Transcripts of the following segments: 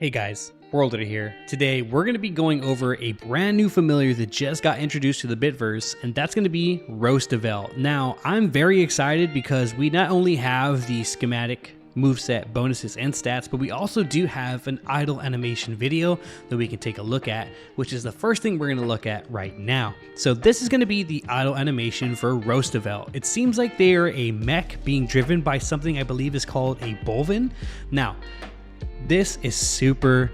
Hey guys, Worlder here. Today we're going to be going over a brand new familiar that just got introduced to the Bitverse, and that's going to be Roosevelt. Now, I'm very excited because we not only have the schematic, moveset, bonuses, and stats, but we also do have an idle animation video that we can take a look at, which is the first thing we're going to look at right now. So this is going to be the idle animation for Roosevelt. It seems like they are a mech being driven by something I believe is called a Bolvin. Now, this is super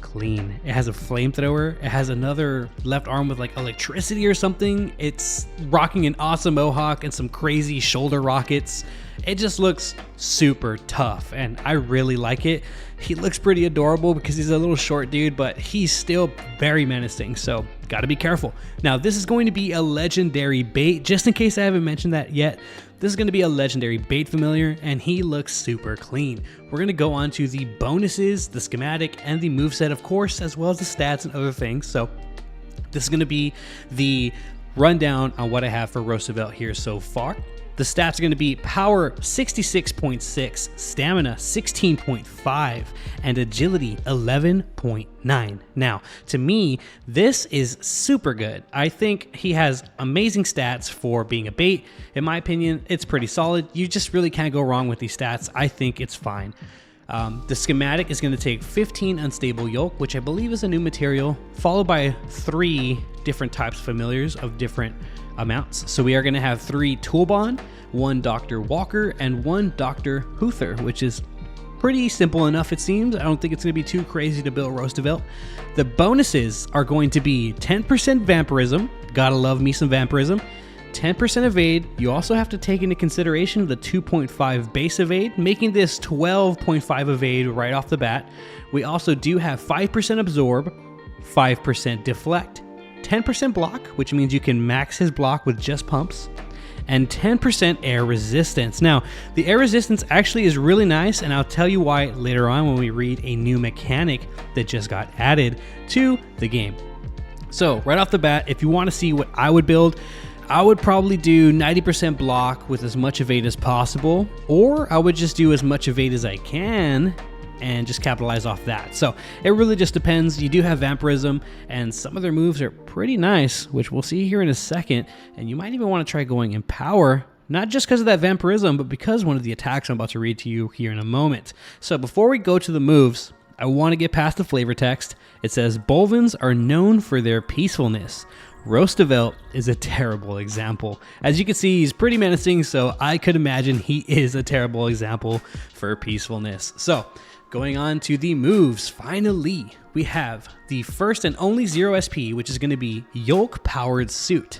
clean. It has a flamethrower. It has another left arm with like electricity or something. It's rocking an awesome mohawk and some crazy shoulder rockets. It just looks super tough and I really like it. He looks pretty adorable because he's a little short dude, but he's still very menacing, so gotta be careful. Now, this is going to be a legendary bait, just in case I haven't mentioned that yet. This is going to be a legendary bait familiar, and he looks super clean. We're going to go on to the bonuses, the schematic, and the moveset, of course, as well as the stats and other things. So this is going to be the rundown on what I have for Roosevelt here so far. The stats are going to be power 66.6, stamina 16.5, and agility 11.9. Now, to me, this is super good. I think he has amazing stats for being a bait. In my opinion, it's pretty solid. You just really can't go wrong with these stats. I think it's fine. The schematic is going to take 15 unstable yolk, which I believe is a new material, followed by 3 different types of familiars of different amounts. So we are going to have 3 Toolbond, 1 Dr. Walker, and 1 Dr. Huther, which is pretty simple enough, it seems. I don't think it's going to be too crazy to build Roosevelt. The bonuses are going to be 10% vampirism. Gotta love me some vampirism. 10% evade. You also have to take into consideration the 2.5 base evade, making this 12.5 evade right off the bat. We also do have 5% absorb, 5% deflect, 10% block, which means you can max his block with just pumps, and 10% air resistance. Now, the air resistance actually is really nice, and I'll tell you why later on when we read a new mechanic that just got added to the game. So right off the bat, if you want to see what I would build, I would probably do 90% block with as much evade as possible, or I would just do as much evade as I can and just capitalize off that. So it really just depends. You do have vampirism, and some of their moves are pretty nice, which we'll see here in a second. And you might even want to try going in power, not just because of that vampirism, but because one of the attacks I'm about to read to you here in a moment. So before we go to the moves, I want to get past the flavor text. It says, Bolvins are known for their peacefulness. Roosevelt is a terrible example. As you can see, he's pretty menacing, so I could imagine he is a terrible example for peacefulness. So going on to the moves, finally, we have the first and only 0 SP, which is going to be Yolk Powered Suit.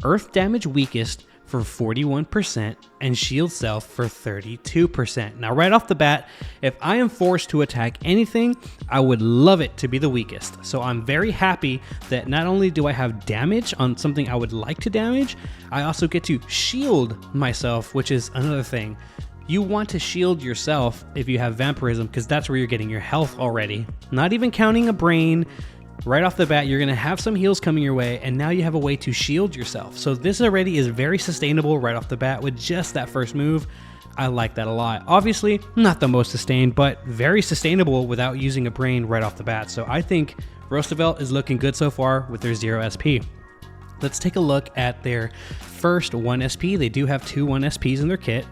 Earth damage weakest for 41% and shield self for 32%. Now, right off the bat, if I am forced to attack anything, I would love it to be the weakest. So I'm very happy that not only do I have damage on something I would like to damage, I also get to shield myself, which is another thing. You want to shield yourself if you have vampirism, because that's where you're getting your health already. Not even counting a brain. Right off the bat, you're going to have some heals coming your way, and now you have a way to shield yourself. So this already is very sustainable right off the bat with just that first move. I like that a lot. Obviously, not the most sustained, but very sustainable without using a brain right off the bat. So I think Roosevelt is looking good so far with their 0 SP. Let's take a look at their first 1 SP. They do have 2 1 SPs in their kit.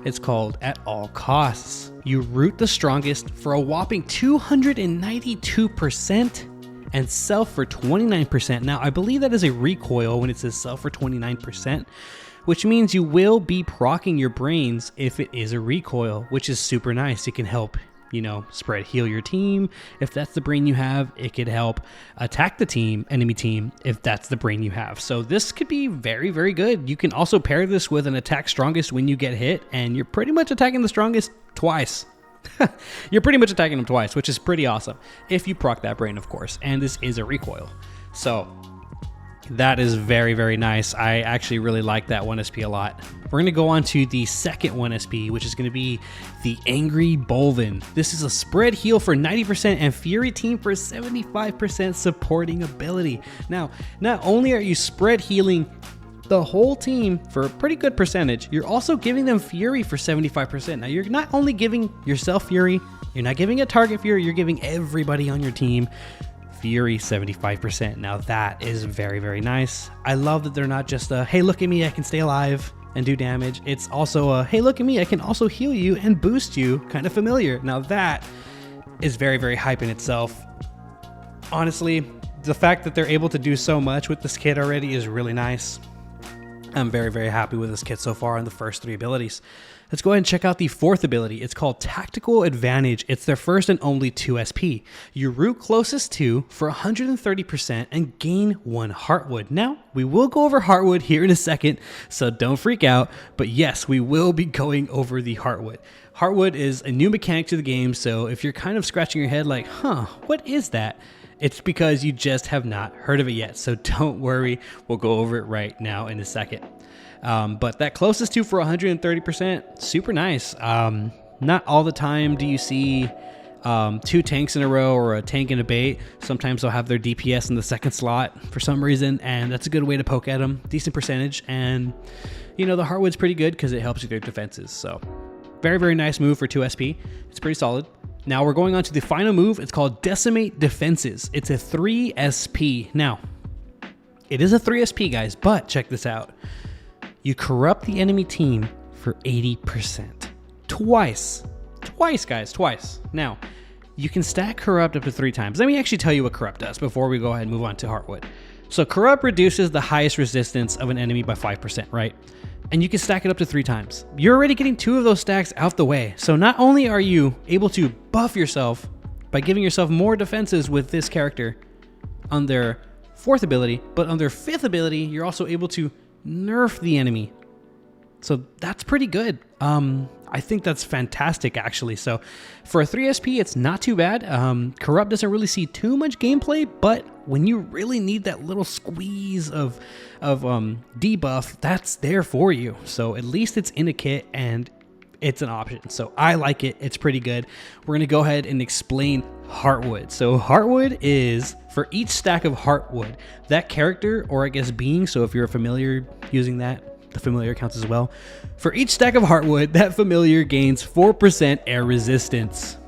It's called At All Costs. You root the strongest for a whopping 292% and self for 29%. Now, I believe that is a recoil when it says self for 29%, which means you will be proccing your brains if it is a recoil, which is super nice. It can help, you know, spread heal your team. If that's the brain you have, it could help attack the enemy team, if that's the brain you have. So this could be very good. You can also pair this with an attack strongest when you get hit, and you're pretty much attacking the strongest twice. You're pretty much attacking them twice, which is pretty awesome. If you proc that brain, of course, and this is a recoil. So that is very nice. I actually really like that 1 SP a lot. We're going to go on to the second 1 SP, which is going to be the Angry Bolvin. This is a spread heal for 90% and Fury Team for 75% supporting ability. Now, not only are you spread healing the whole team for a pretty good percentage. You're also giving them Fury for 75%. Now, you're not only giving yourself Fury, you're not giving a target Fury, you're giving everybody on your team Fury 75%. Now, that is very, very nice. I love that they're not just a, hey, look at me, I can stay alive and do damage. It's also a, hey, look at me, I can also heal you and boost you kind of familiar. Now, that is very, very hype in itself. Honestly, the fact that they're able to do so much with this kit already is really nice. I'm very, very happy with this kit so far on the first 3 abilities. Let's go ahead and check out the 4th ability. It's called Tactical Advantage. It's their first and only 2 SP. You root closest to for 130% and gain 1 Heartwood. Now, we will go over Heartwood here in a second, so don't freak out. But yes, we will be going over the Heartwood. Heartwood is a new mechanic to the game, so if you're kind of scratching your head like, huh, what is that? It's because you just have not heard of it yet, so don't worry. We'll go over it right now in a second. But that closest to for 130%, super nice. Not all the time do you see 2 tanks in a row or a tank and a bait. Sometimes they'll have their DPS in the second slot for some reason, and that's a good way to poke at them. Decent percentage, and you know, the Heartwood's pretty good because it helps with their defenses. So very, very nice move for 2 SP. It's pretty solid. Now we're going on to the final move. It's called Decimate Defenses. It's a 3 SP. Now, it is a 3 SP, guys, but check this out. You corrupt the enemy team for 80%. Twice. Twice, guys, twice. Now, you can stack Corrupt up to 3 times. Let me actually tell you what Corrupt does before we go ahead and move on to Heartwood. So Corrupt reduces the highest resistance of an enemy by 5%, right? And you can stack it up to 3 times. You're already getting 2 of those stacks out the way. So not only are you able to buff yourself by giving yourself more defenses with this character on their 4th ability, but on their 5th ability, you're also able to nerf the enemy. So that's pretty good. I think that's fantastic, actually. So for a 3 SP, it's not too bad. Corrupt doesn't really see too much gameplay, but when you really need that little squeeze of debuff, that's there for you. So at least it's in a kit and it's an option. So I like it. It's pretty good. We're going to go ahead and explain Heartwood. So Heartwood is for each stack of Heartwood, that character, or I guess being, so if you're a familiar using that, the familiar counts as well. For each stack of Heartwood, that familiar gains 4% air resistance.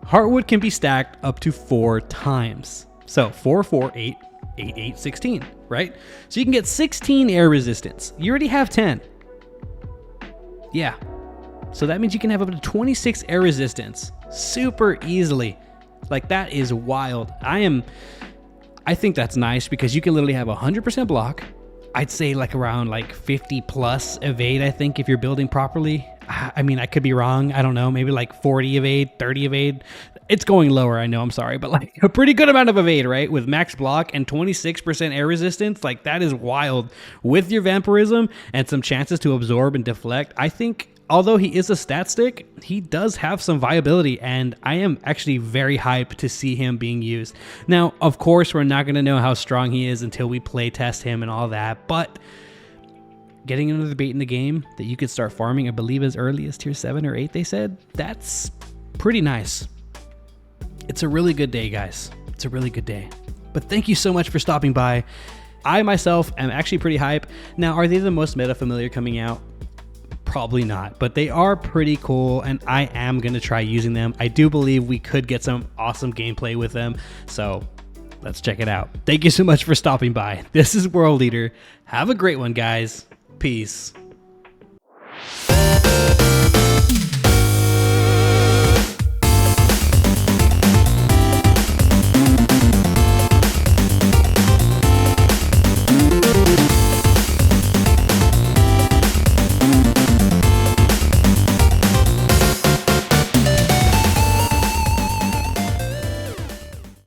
Heartwood can be stacked up to 4 times. So 4, 4, 8, 8, 8, 16, right? So you can get 16 air resistance. You already have 10. Yeah. So that means you can have up to 26 air resistance super easily. Like, that is wild. I think that's nice because you can literally have 100% block. I'd say like around like 50 plus evade, I think, if you're building properly. I mean, I could be wrong. I don't know. Maybe like 40 evade, 30 evade. It's going lower, I know, I'm sorry. But like a pretty good amount of evade, right? With max block and 26% air resistance. Like, that is wild. With your vampirism and some chances to absorb and deflect, I think, although he is a stat stick, he does have some viability, and I am actually very hyped to see him being used. Now, of course, we're not going to know how strong he is until we play test him and all that, but getting another bait in the game that you could start farming, I believe as early as tier 7 or 8, they said, that's pretty nice. It's a really good day, guys. It's a really good day. But thank you so much for stopping by. I myself am actually pretty hype. Now, are they the most meta familiar coming out? Probably not, but they are pretty cool, and I am going to try using them. I do believe we could get some awesome gameplay with them, so let's check it out. Thank you so much for stopping by. This is World Leader. Have a great one, guys. Peace.